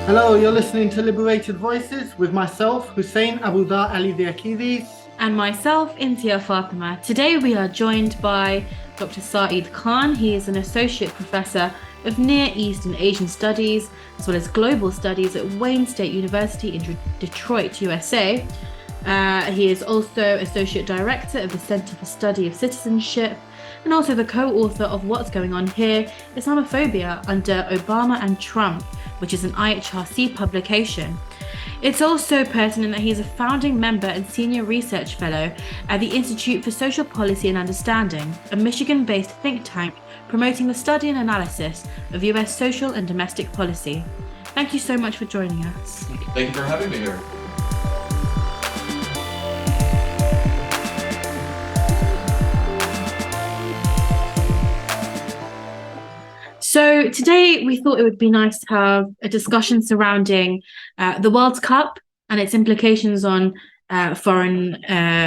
Hello, you're listening to Liberated Voices with myself, Hussein Abudar Ali Diakidis. And myself, Intia Fatima. Today we are joined by Dr. Saeed Khan. He is an associate professor of Near East and Asian Studies, as well as Global Studies at Wayne State University in Detroit, USA. He is also associate director of the Center for Study of Citizenship and also the co-author of What's Going On Here, Islamophobia Under Obama and Trump, which is an IHRC publication. It's also pertinent that he is a founding member and senior research fellow at the Institute for Social Policy and Understanding, a Michigan-based think tank promoting the study and analysis of US social and domestic policy. Thank you so much for joining us. Thank you for having me here. So today we thought it would be nice to have a discussion surrounding the World Cup and its implications on foreign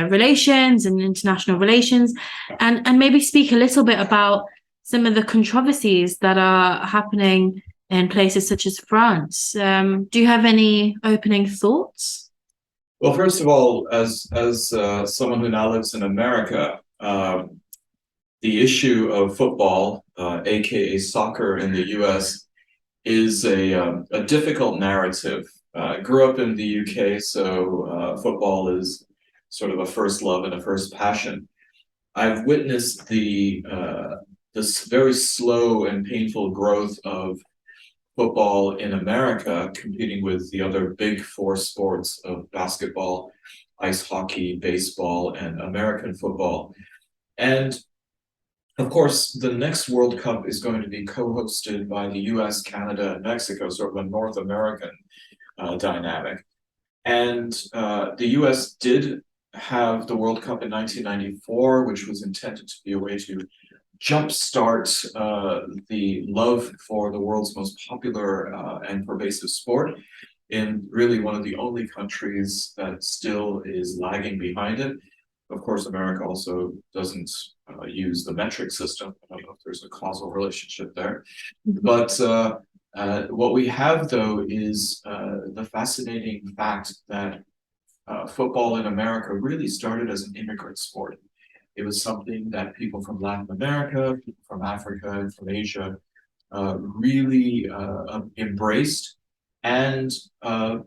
relations and international relations, and maybe speak a little bit about some of the controversies that are happening in places such as France. Do you have any opening thoughts? Well, first of all, as someone who now lives in America, the issue of football, aka soccer in the U.S., is a difficult narrative. I grew up in the UK, so football is sort of a first love and a first passion. I've witnessed this very slow and painful growth of football in America, competing with the other big four sports of basketball, ice hockey, baseball, and American football. And of course, the next World Cup is going to be co-hosted by the US, Canada, and Mexico, sort of a North American dynamic. And the US did have the World Cup in 1994, which was intended to be a way to jumpstart the love for the world's most popular and pervasive sport in really one of the only countries that still is lagging behind it. Of course, America also doesn't use the metric system. I don't know if there's a causal relationship there. But what we have, though, is the fascinating fact that football in America really started as an immigrant sport. It was something that people from Latin America, people from Africa, and from Asia really embraced. And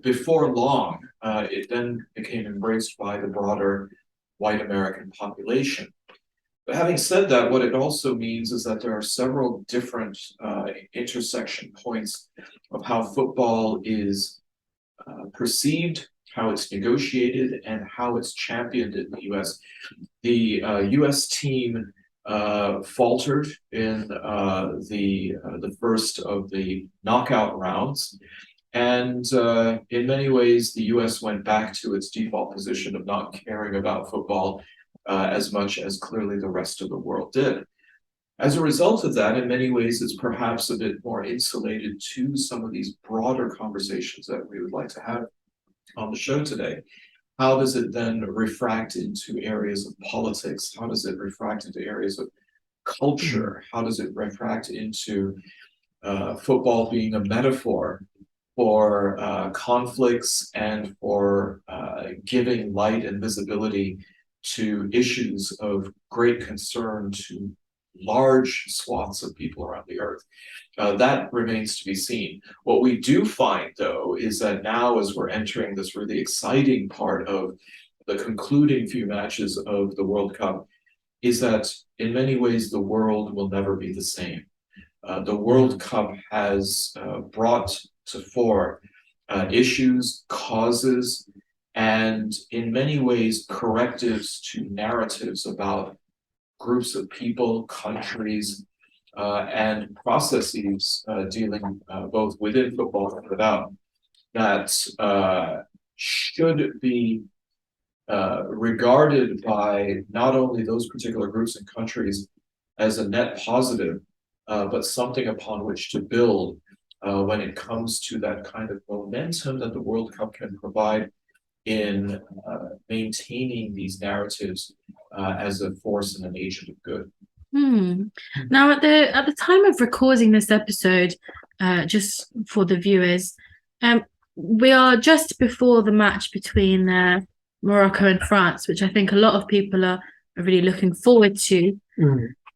before long, it then became embraced by the broader white American population. But having said that, what it also means is that there are several different intersection points of how football is perceived, how it's negotiated, and how it's championed in the US. The US team faltered in the first of the knockout rounds. And in many ways, the US went back to its default position of not caring about football as much as clearly the rest of the world did. As a result of that, in many ways, it's perhaps a bit more insulated to some of these broader conversations that we would like to have on the show today. How does it then refract into areas of politics? How does it refract into areas of culture? How does it refract into football being a metaphor for conflicts and for giving light and visibility to issues of great concern to large swaths of people around the earth? That remains to be seen. What we do find, though, is that now as we're entering this really exciting part of the concluding few matches of the World Cup, is that in many ways the world will never be the same. The World Cup has brought to fore issues, causes, and in many ways correctives to narratives about groups of people, countries, and processes dealing both within football and without, that should be regarded by not only those particular groups and countries as a net positive, but something upon which to build when it comes to that kind of momentum that the World Cup can provide in maintaining these narratives as a force and an agent of good. Now, at the time of recording this episode, just for the viewers, We are just before the match between Morocco and France, which I think a lot of people are really looking forward to.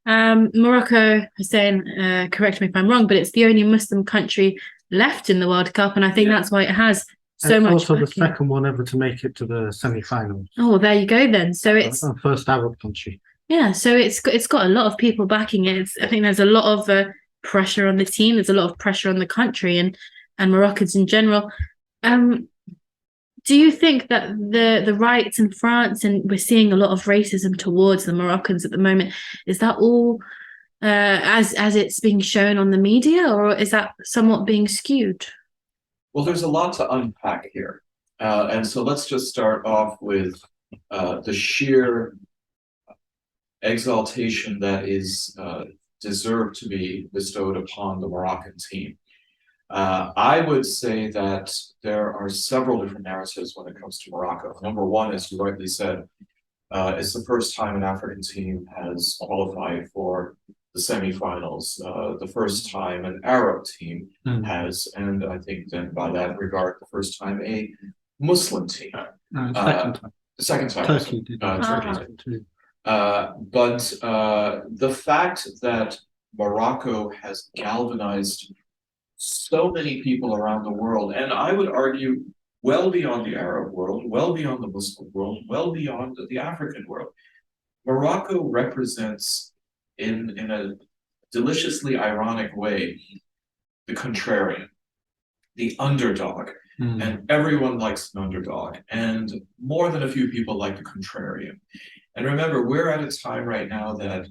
Morocco, Hussein, correct me if I'm wrong, but it's the only Muslim country left in the World Cup, and I think that's why it has so It's much also the backing. second one ever to make it to the semi-finals. Oh, there you go then. So it's Our first Arab country. yeah, so it's got a lot of people backing it. I think there's a lot of pressure on the team. There's a lot of pressure on the country and Moroccans in general. Do you think that the riots in France, and we're seeing a lot of racism towards the Moroccans at the moment, is that all as it's being shown on the media, or is that somewhat being skewed? Well, there's a lot to unpack here. And so let's just start off with the sheer exaltation that is deserved to be bestowed upon the Moroccan team. I would say that there are several different narratives when it comes to Morocco. Number one, as you rightly said, it's the first time an African team has qualified for the semifinals. The first time an Arab team has, and I think then by that regard, the first time a Muslim team. Second time. The second time. Turkey did. Turkey did. But the fact that Morocco has galvanized so many people around the world, and I would argue well beyond the Arab world, well beyond the Muslim world, well beyond the African world. Morocco represents, in a deliciously ironic way, the contrarian, the underdog. And everyone likes an underdog, and more than a few people like the contrarian. And remember, we're at a time right now that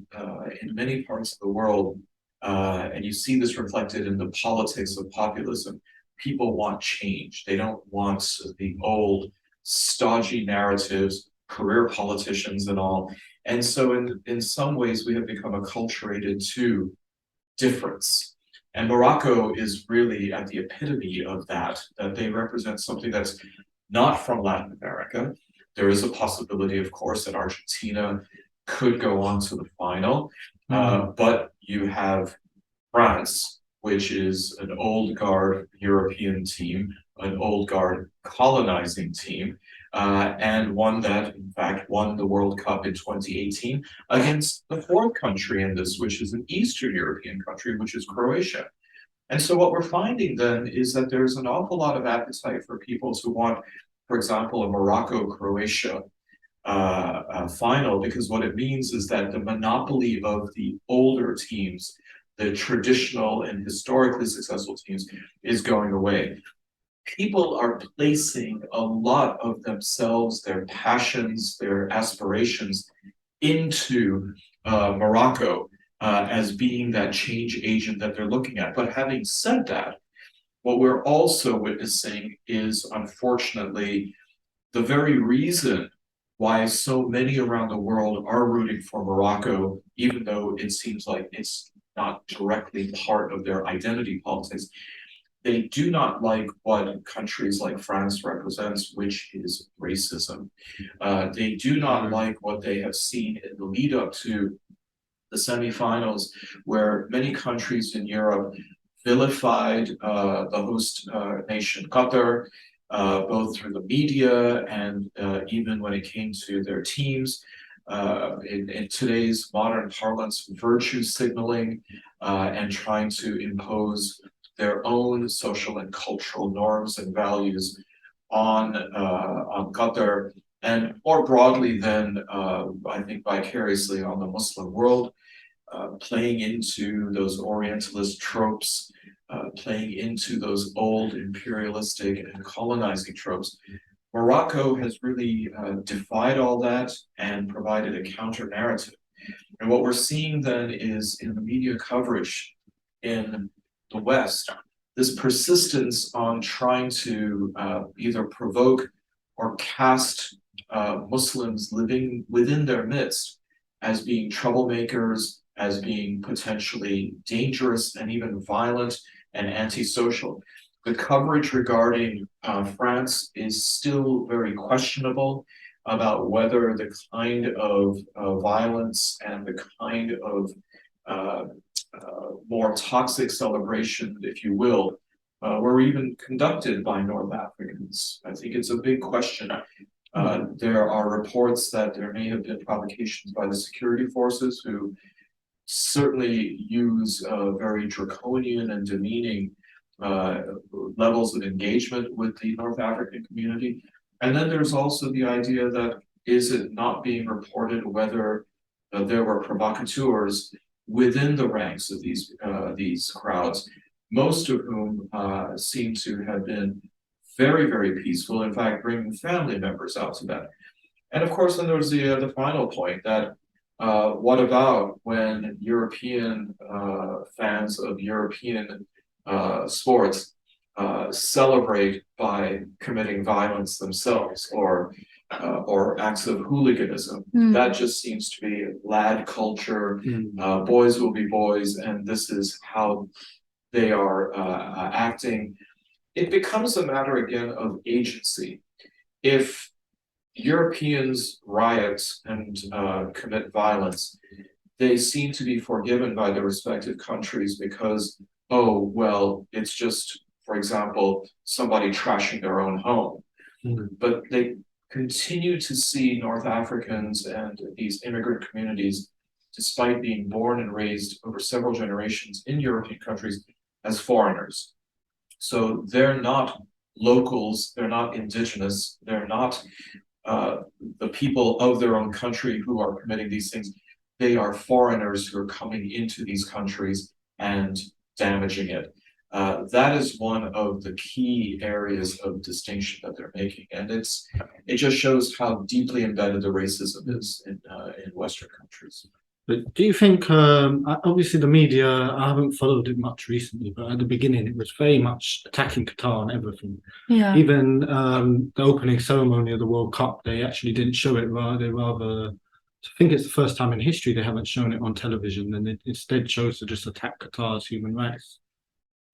in many parts of the world, and you see this reflected in the politics of populism, people want change. They don't want the old, stodgy narratives, career politicians and all. And so in some ways, we have become acculturated to difference. And Morocco is really at the epitome of that they represent something that's not from Latin America. There is a possibility, of course, that Argentina could go on to the final, but you have France, which is an old guard European team, an old guard colonizing team, and one that, in fact, won the World Cup in 2018 against the fourth country in this, which is an Eastern European country, which is Croatia. And so what we're finding then is that there's an awful lot of appetite for people who want, for example, a Morocco-Croatia final, because what it means is that the monopoly of the older teams, the traditional and historically successful teams, is going away. People are placing a lot of themselves, their passions, their aspirations into Morocco as being that change agent that they're looking at. But having said that, what we're also witnessing is, unfortunately, the very reason why so many around the world are rooting for Morocco, even though it seems like it's not directly part of their identity politics. They do not like what countries like France represents, which is racism. They do not like what they have seen in the lead up to the semifinals, where many countries in Europe vilified the host nation Qatar, both through the media and even when it came to their teams. In today's modern parlance, virtue signaling and trying to impose their own social and cultural norms and values on Qatar, and more broadly then, I think vicariously on the Muslim world, playing into those Orientalist tropes, playing into those old imperialistic and colonizing tropes. Morocco has really defied all that and provided a counter narrative. And what we're seeing then is in the media coverage in the West, this persistence on trying to either provoke or cast Muslims living within their midst as being troublemakers, as being potentially dangerous and even violent and antisocial. The coverage regarding France is still very questionable about whether the kind of violence and the kind of more toxic celebration, if you will, were even conducted by North Africans. I think it's a big question. There are reports that there may have been provocations by the security forces who certainly use very draconian and demeaning levels of engagement with the North African community. And then there's also the idea that is it not being reported whether there were provocateurs within the ranks of these crowds, most of whom seem to have been very, very peaceful, in fact, bringing family members out to that. And of course, then there's the final point that what about when European fans of European sports celebrate by committing violence themselves or acts of hooliganism? That just seems to be lad culture. Boys will be boys, and this is how they are acting. It becomes a matter again of agency. If Europeans riot and commit violence, they seem to be forgiven by their respective countries because, oh, well, it's just, for example, somebody trashing their own home. But they continue to see North Africans and these immigrant communities, despite being born and raised over several generations in European countries, as foreigners. So they're not locals, they're not indigenous, they're not the people of their own country who are committing these things. They are foreigners who are coming into these countries and damaging it. That is one of the key areas of distinction that they're making, and it just shows how deeply embedded the racism is in Western countries. But do you think, obviously the media, I haven't followed it much recently, but at the beginning it was very much attacking Qatar and everything. Yeah. Even the opening ceremony of the World Cup, they actually didn't show it. They rather, I think it's the first time in history they haven't shown it on television, and it instead chose to just attack Qatar's human rights.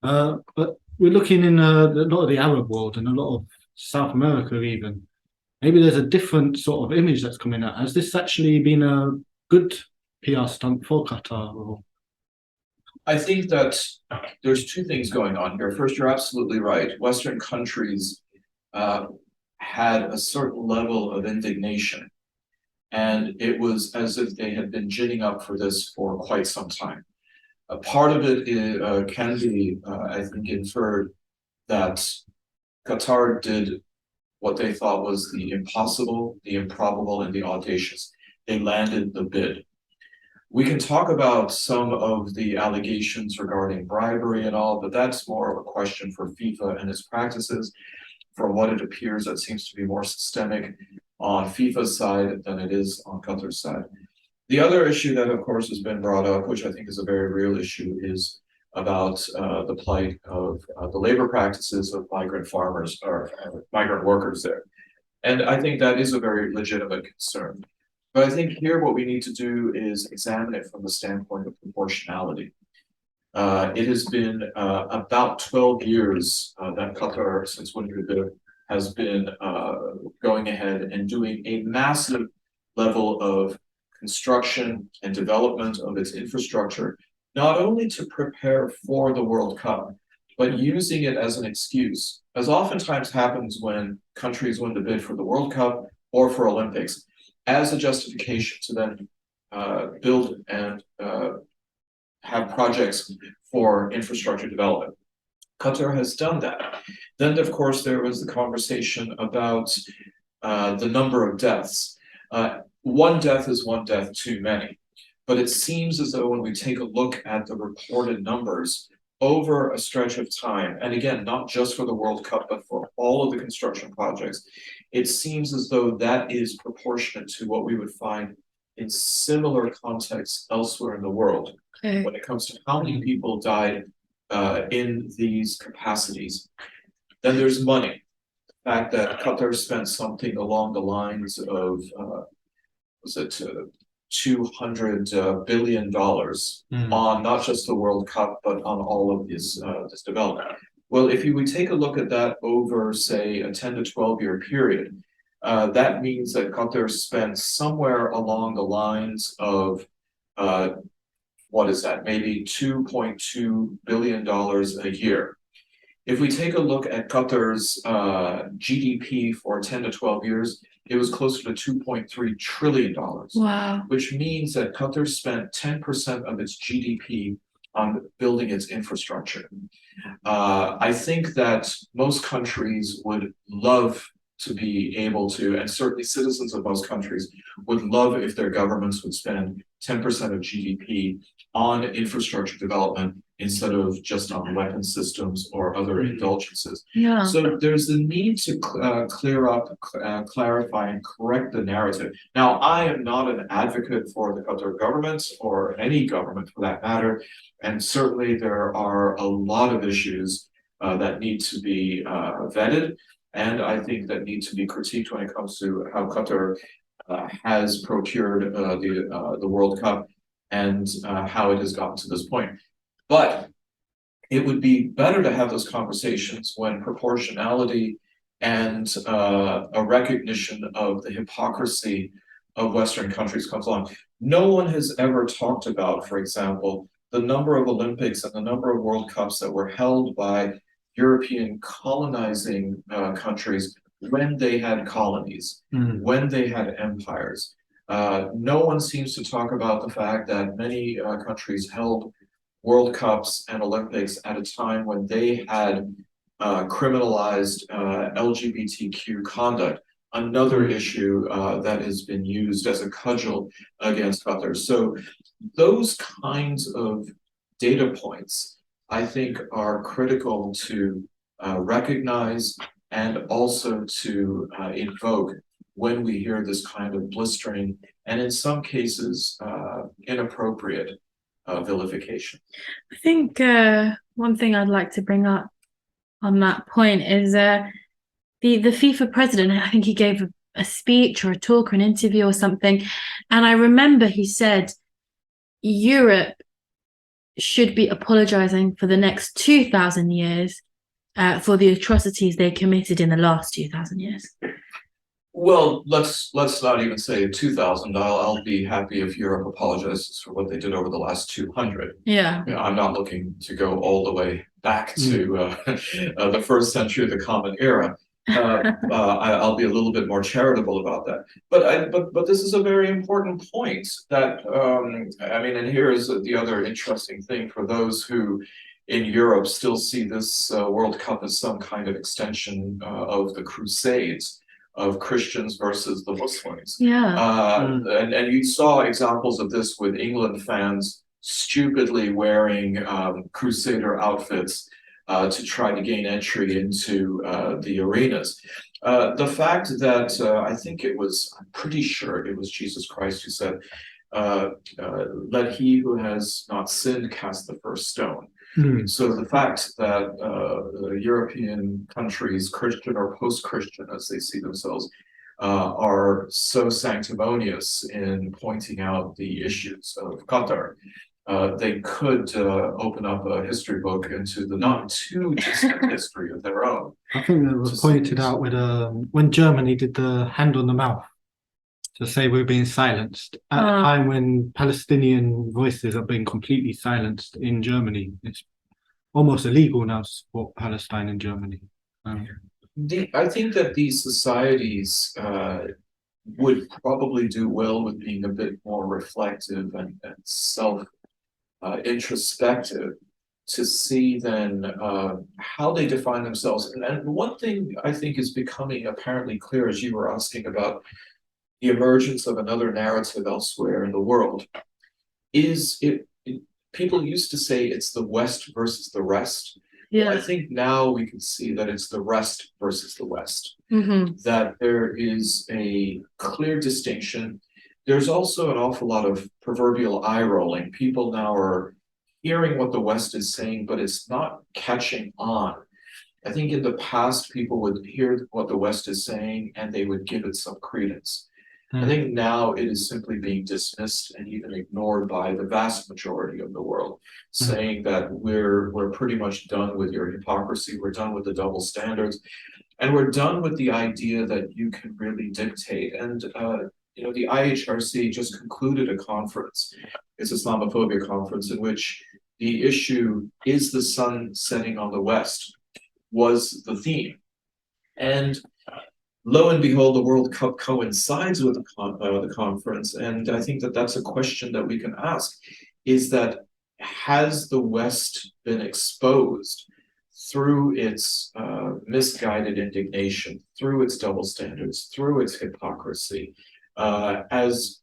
But we're looking in a lot of the Arab world and a lot of South America even. Maybe there's a different sort of image that's coming out. Has this actually been a good PR stunt for Qatar? Or? I think that there's two things going on here. First, you're absolutely right. Western countries had a certain level of indignation, and it was as if they had been ginning up for this for quite some time. A part of it can be, I think, inferred that Qatar did what they thought was the impossible, the improbable, and the audacious. They landed the bid. We can talk about some of the allegations regarding bribery and all, but that's more of a question for FIFA and its practices. From what it appears, that seems to be more systemic on FIFA's side than it is on Qatar's side. The other issue that, of course, has been brought up, which I think is a very real issue, is about the plight of the labor practices of migrant farmers or migrant workers there. And I think that is a very legitimate concern. But I think here what we need to do is examine it from the standpoint of proportionality. It has been about 12 years that Qatar, since when we did, has been going ahead and doing a massive level of construction and development of its infrastructure, not only to prepare for the World Cup, but using it as an excuse, as oftentimes happens when countries win the bid for the World Cup or for Olympics, as a justification to then build and have projects for infrastructure development. Qatar has done that. Then, of course, there was the conversation about the number of deaths. One death is one death too many. But it seems as though when we take a look at the reported numbers over a stretch of time, and again, not just for the World Cup, but for all of the construction projects, it seems as though that is proportionate to what we would find in similar contexts elsewhere in the world. Okay. When it comes to how many people died in these capacities. Then there's money. The fact that Qatar spent something along the lines of, $200 billion on not just the World Cup, but on all of this development. Well, if you would take a look at that over, say, a 10 to 12 year period, that means that Qatar spent somewhere along the lines of, what is that, maybe $2.2 billion a year. If we take a look at Qatar's GDP for 10 to 12 years, it was closer to $2.3 trillion, Wow. which means that Qatar spent 10% of its GDP on building its infrastructure. I think that most countries would love to be able to, and certainly citizens of most countries would love if their governments would spend 10% of GDP on infrastructure development instead of just on weapon systems or other indulgences. Yeah. So there's the need to clear up, clarify, and correct the narrative. Now, I am not an advocate for the Qatar government or any government for that matter, and certainly there are a lot of issues that need to be vetted, and I think that need to be critiqued when it comes to how Qatar has procured the World Cup and how it has gotten to this point. But it would be better to have those conversations when proportionality and a recognition of the hypocrisy of Western countries comes along. No one has ever talked about, for example, the number of Olympics and the number of World Cups that were held by European colonizing countries when they had colonies, when they had empires. No one seems to talk about the fact that many countries held World Cups and Olympics at a time when they had criminalized LGBTQ conduct, another issue that has been used as a cudgel against Qatar. So those kinds of data points, I think, are critical to recognize and also to invoke when we hear this kind of blistering and in some cases inappropriate vilification. I think one thing I'd like to bring up on that point is the FIFA president. I think he gave a speech or a talk or an interview or something, and I remember he said Europe should be apologizing for the next 2,000 years for the atrocities they committed in the last 2,000 years. Well, let's not even say 2,000. I'll be happy if Europe apologizes for what they did over the last 200. Yeah. You know, I'm not looking to go all the way back to the first century of the Common Era. I'll be a little bit more charitable about that. But this is a very important point that I mean, and here is the other interesting thing for those who in Europe still see this World Cup as some kind of extension of the Crusades, of Christians versus the Muslims. Yeah. And you saw examples of this with England fans stupidly wearing Crusader outfits to try to gain entry into the arenas. The fact that I'm pretty sure it was Jesus Christ who said, let he who has not sinned cast the first stone. So the fact that European countries, Christian or post-Christian as they see themselves, are so sanctimonious in pointing out the issues of Qatar, they could open up a history book into the not too distant history of their own. I think that was pointed out with when Germany did the hand on the mouth to say we're being silenced at a time when Palestinian voices are being completely silenced in Germany. It's almost illegal now to support Palestine in Germany. I think that these societies would probably do well with being a bit more reflective and introspective to see then how they define themselves. And one thing I think is becoming apparently clear as you were asking about the emergence of another narrative elsewhere in the world is people used to say it's the West versus the rest. Yeah. I think now we can see that it's the rest versus the West, that there is a clear distinction. There's also an awful lot of proverbial eye rolling. People now are hearing what the West is saying, but it's not catching on. I think in the past, people would hear what the West is saying and they would give it some credence. I think now it is simply being dismissed and even ignored by the vast majority of the world, saying that we're pretty much done with your hypocrisy, we're done with the double standards, and we're done with the idea that you can really dictate. And the IHRC just concluded a conference, it's Islamophobia conference, in which the issue is the sun setting on the West. was the theme. And lo and behold, the World Cup coincides with the conference, and I think that that's a question that we can ask: is that has the West been exposed through its misguided indignation, through its double standards, through its hypocrisy, as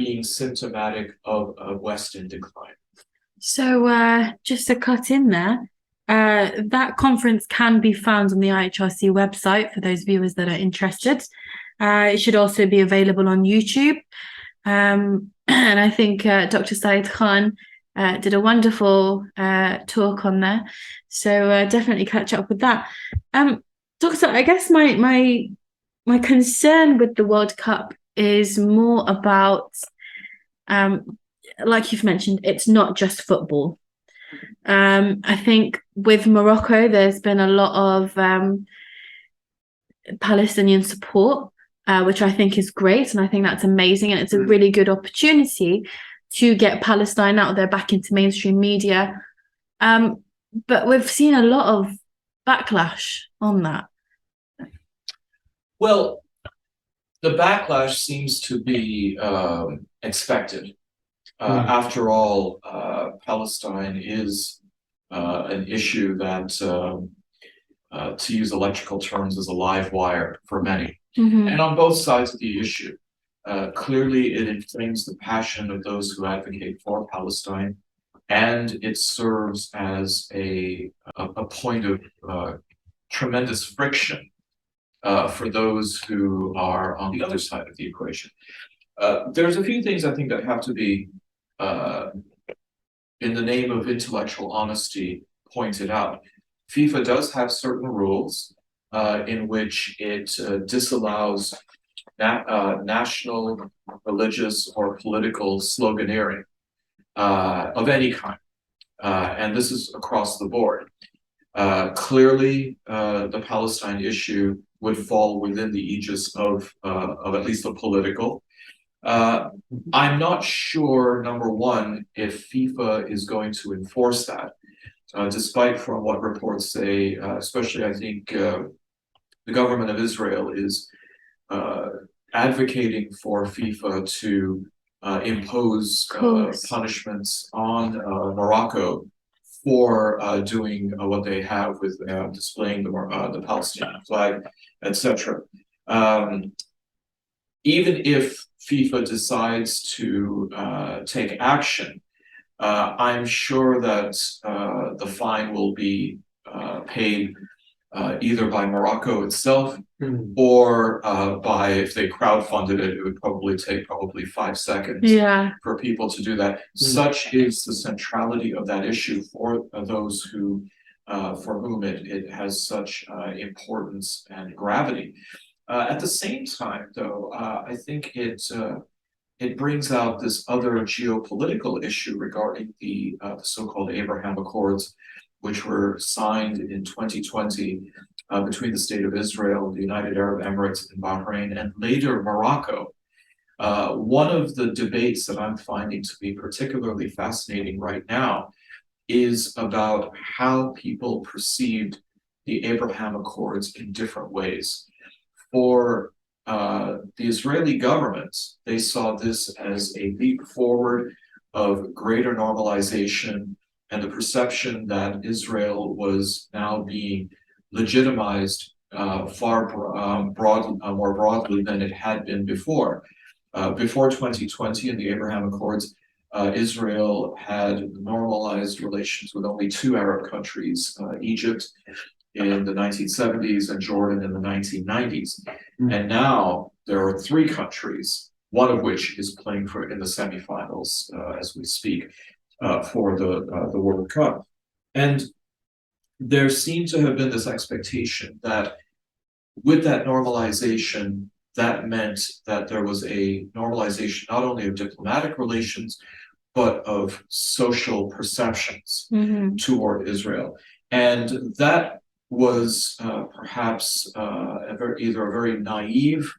being symptomatic of a West in decline? So, just to cut in there, that conference can be found on the IHRC website for those viewers that are interested. It should also be available on YouTube. And I think Dr. Saeed Khan did a wonderful talk on there. So definitely catch up with that. Doctor, I guess my concern with the World Cup is more about, like you've mentioned, it's not just football. I think with Morocco, there's been a lot of Palestinian support, which I think is great, and I think that's amazing, and it's a really good opportunity to get Palestine out there back into mainstream media. But we've seen a lot of backlash on that. Well, the backlash seems to be expected. After all, Palestine is an issue that, to use electrical terms, is a live wire for many. And on both sides of the issue, clearly it inflames the passion of those who advocate for Palestine, and it serves as a point of tremendous friction for those who are on the other side of the equation. There's a few things I think that have to be, in the name of intellectual honesty, pointed out. FIFA does have certain rules in which it disallows national, religious, or political sloganeering of any kind. And this is across the board. Clearly, the Palestine issue would fall within the aegis of at least the political. I'm not sure, number one, if FIFA is going to enforce that, despite from what reports say, especially I think the government of Israel is advocating for FIFA to impose punishments on Morocco for doing what they have with displaying the Palestinian flag, etc. Even if FIFA decides to take action, I'm sure that the fine will be paid either by Morocco itself or by, if they crowdfunded it, it would probably take 5 seconds for people to do that. Such is the centrality of that issue for those who, for whom it has such importance and gravity. At the same time, though, I think it brings out this other geopolitical issue regarding the so-called Abraham Accords, which were signed in 2020 between the State of Israel, the United Arab Emirates, and Bahrain, and later Morocco. One of the debates that I'm finding to be particularly fascinating right now is about how people perceived the Abraham Accords in different ways. For the Israeli government, they saw this as a leap forward of greater normalization and the perception that Israel was now being legitimized more broadly than it had been before. Before 2020 in the Abraham Accords, Israel had normalized relations with only 2 Arab countries, Egypt in the 1970s and Jordan in the 1990s. And now there are 3 countries, one of which is playing in the semifinals as we speak for the World Cup. And there seemed to have been this expectation that with that normalization, that meant that there was a normalization not only of diplomatic relations, but of social perceptions toward Israel. And that was perhaps either a very naive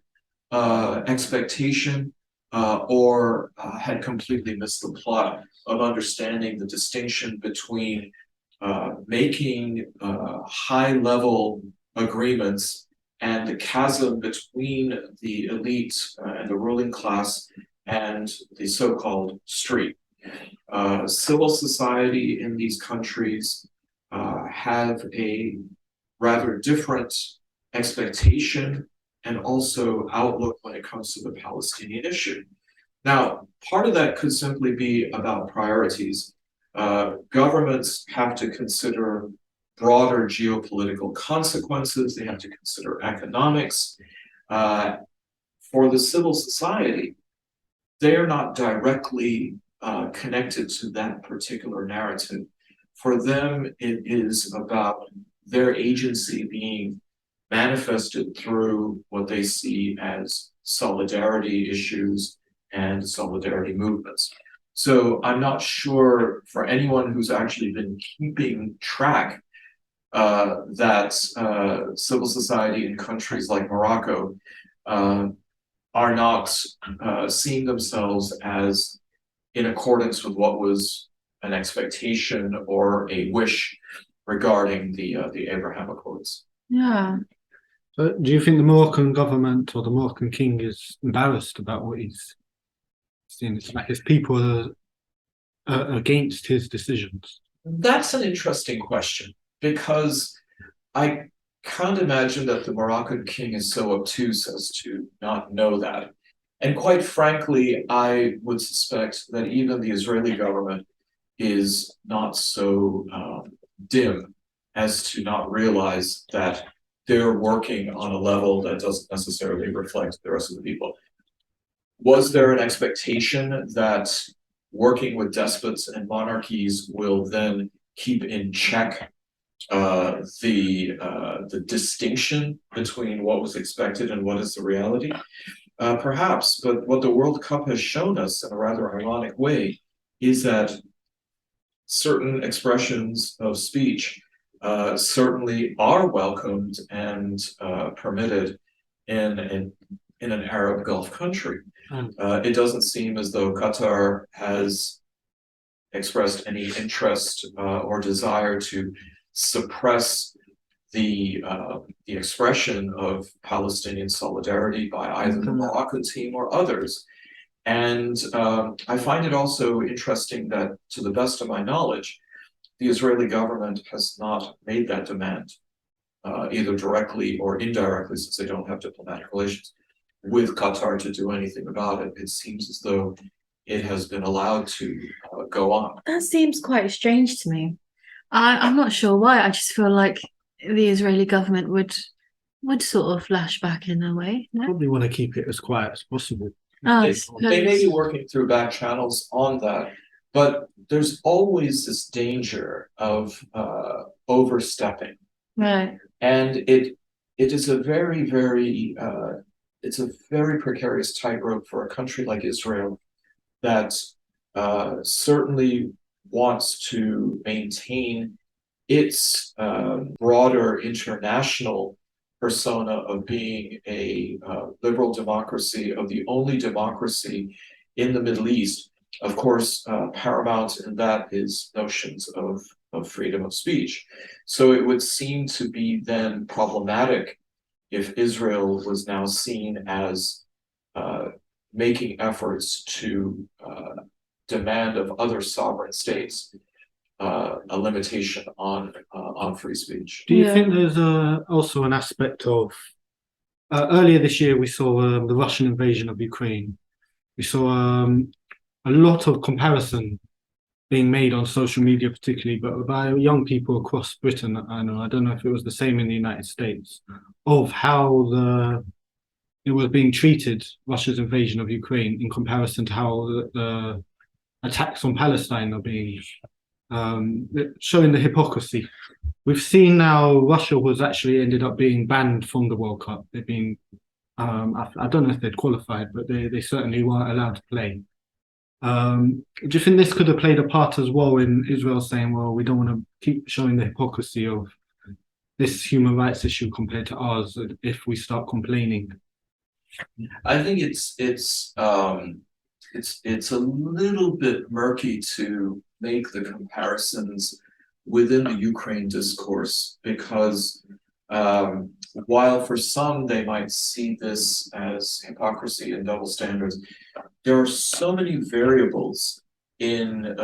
expectation or had completely missed the plot of understanding the distinction between making high-level agreements, and the chasm between the elite and the ruling class and the so-called street. Civil society in these countries have a rather different expectation and also outlook when it comes to the Palestinian issue. Now, part of that could simply be about priorities. Governments have to consider broader geopolitical consequences. They have to consider economics. For the civil society, they are not directly connected to that particular narrative. For them, it is about their agency being manifested through what they see as solidarity issues and solidarity movements. So I'm not sure for anyone who's actually been keeping track that civil society in countries like Morocco are not seeing themselves as in accordance with what was an expectation or a wish regarding the Abraham Accords. Yeah. So do you think the Moroccan government or the Moroccan king is embarrassed about what he's seen? It's like his people are against his decisions. That's an interesting question, because I can't imagine that the Moroccan king is so obtuse as to not know that. And quite frankly, I would suspect that even the Israeli government is not so dim as to not realize that they're working on a level that doesn't necessarily reflect the rest of the people. Was there an expectation that working with despots and monarchies will then keep in check the distinction between what was expected and what is the reality? Perhaps, but what the World Cup has shown us in a rather ironic way is that certain expressions of speech certainly are welcomed and permitted in an Arab Gulf country. It doesn't seem as though Qatar has expressed any interest or desire to suppress the expression of Palestinian solidarity by either the Moroccan team or others. And I find it also interesting that, to the best of my knowledge, the Israeli government has not made that demand, either directly or indirectly, since they don't have diplomatic relations with Qatar to do anything about it. It seems as though it has been allowed to go on. That seems quite strange to me. I'm not sure why. I just feel like the Israeli government would sort of lash back in a way. No? Probably want to keep it as quiet as possible. Oh, I They may be suppose. working through back channels on that, but there's always this danger of overstepping. Right. And it is a very, very it's a very precarious tightrope for a country like Israel that certainly wants to maintain its broader international persona of being a liberal democracy, of the only democracy in the Middle East. Of course, paramount in that is notions of freedom of speech. So it would seem to be then problematic if Israel was now seen as making efforts to demand of other sovereign states a limitation on free speech. Do you Yeah. think there's also an aspect of earlier this year we saw the Russian invasion of Ukraine. We saw a lot of comparison being made on social media, particularly, but by young people across Britain. I don't know if it was the same in the United States, of how it was being treated, Russia's invasion of Ukraine, in comparison to how the attacks on Palestine are being showing the hypocrisy. We've seen now Russia was actually ended up being banned from the World Cup. They've been, I don't know if they'd qualified, but they certainly weren't allowed to play. Do you think this could have played a part as well in Israel saying, well, we don't want to keep showing the hypocrisy of this human rights issue compared to ours if we start complaining? I think it's a little bit murky to make the comparisons within the Ukraine discourse, because while for some they might see this as hypocrisy and double standards, there are so many variables in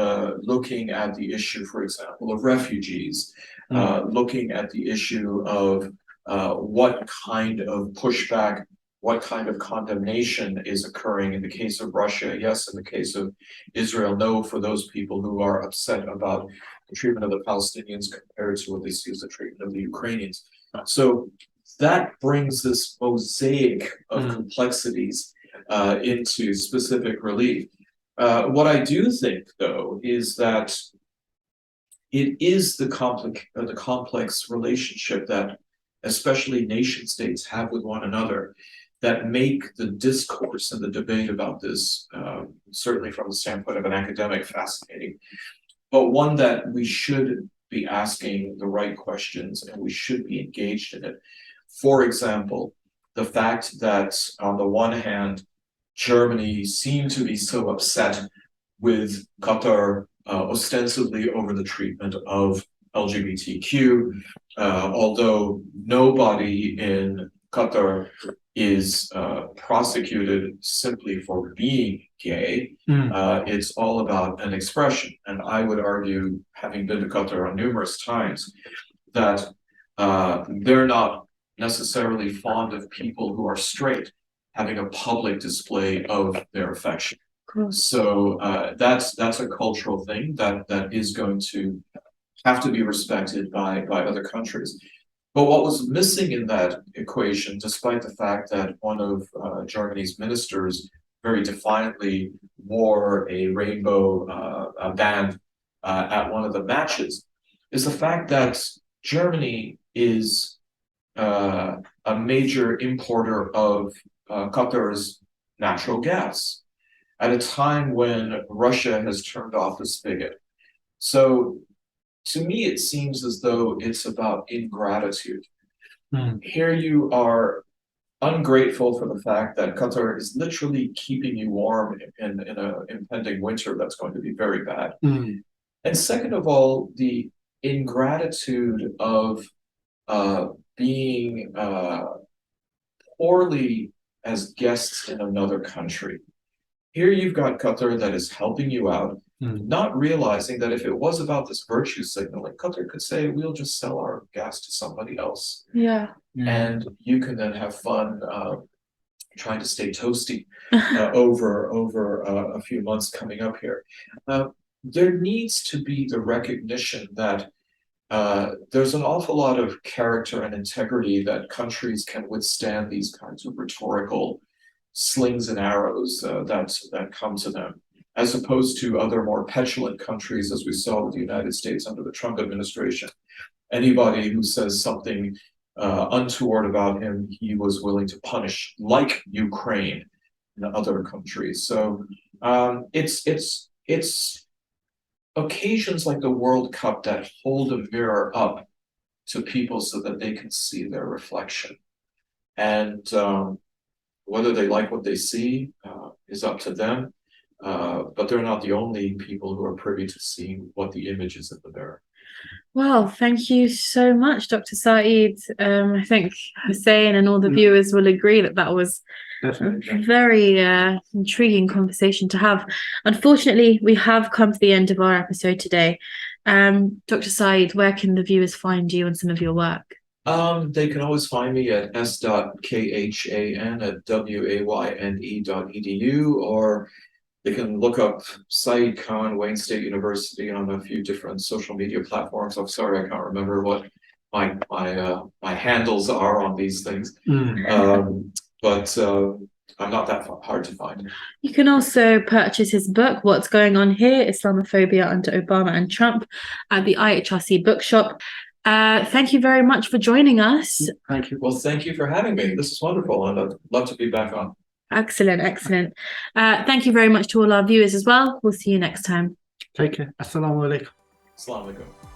looking at the issue, for example, of refugees, looking at the issue of what kind of pushback, what kind of condemnation is occurring in the case of Russia, yes, in the case of Israel, no, for those people who are upset about the treatment of the Palestinians compared to what they see as the treatment of the Ukrainians. So that brings this mosaic of complexities into specific relief. What I do think, though, is that it is the complex relationship that especially nation states have with one another that make the discourse and the debate about this, certainly from the standpoint of an academic, fascinating, but one that we should be asking the right questions and we should be engaged in it. For example, the fact that on the one hand, Germany seemed to be so upset with Qatar ostensibly over the treatment of LGBTQ, although nobody in Qatar is prosecuted simply for being gay. It's all about an expression. And I would argue, having been to Qatar on numerous times, that they're not necessarily fond of people who are straight having a public display of their affection. So that's a cultural thing that is going to have to be respected by other countries. But what was missing in that equation, despite the fact that one of Germany's ministers very defiantly wore a rainbow band at one of the matches, is the fact that Germany is a major importer of Qatar's natural gas at a time when Russia has turned off the spigot. So to me, it seems as though it's about ingratitude. Here you are ungrateful for the fact that Qatar is literally keeping you warm in an impending winter that's going to be very bad. And second of all, the ingratitude of being poorly as guests in another country. Here you've got Qatar that is helping you out, not realizing that if it was about this virtue signaling, Qatar could say, we'll just sell our gas to somebody else. And you can then have fun trying to stay toasty over a few months coming up here. There needs to be the recognition that there's an awful lot of character and integrity that countries can withstand these kinds of rhetorical slings and arrows that come to them, as opposed to other more petulant countries, as we saw with the United States under the Trump administration. Anybody who says something untoward about him, he was willing to punish, like Ukraine and other countries. So it's occasions like the World Cup that hold a mirror up to people so that they can see their reflection. And whether they like what they see is up to them, but they're not the only people who are privy to seeing what the image is in the mirror. Well, thank you so much, Dr. Saeed. I think Hussein and all the viewers will agree that that was a very intriguing conversation to have. Unfortunately, we have come to the end of our episode today. Dr. Saeed, where can the viewers find you and some of your work? They can always find me at s.khan@wayne.edu, or they can look up Saeed Khan, Wayne State University, on a few different social media platforms. I'm sorry, I can't remember what my handles are on these things, but I'm not that hard to find. You can also purchase his book, What's Going On Here? Islamophobia Under Obama and Trump, at the IHRC bookshop. Thank you very much for joining us. Thank you. Well, thank you for having me. This is wonderful, and I'd love to be back on. Excellent. Thank you very much to all our viewers as well. We'll see you next time. Take care. Assalamu alaikum. Assalamu alaikum.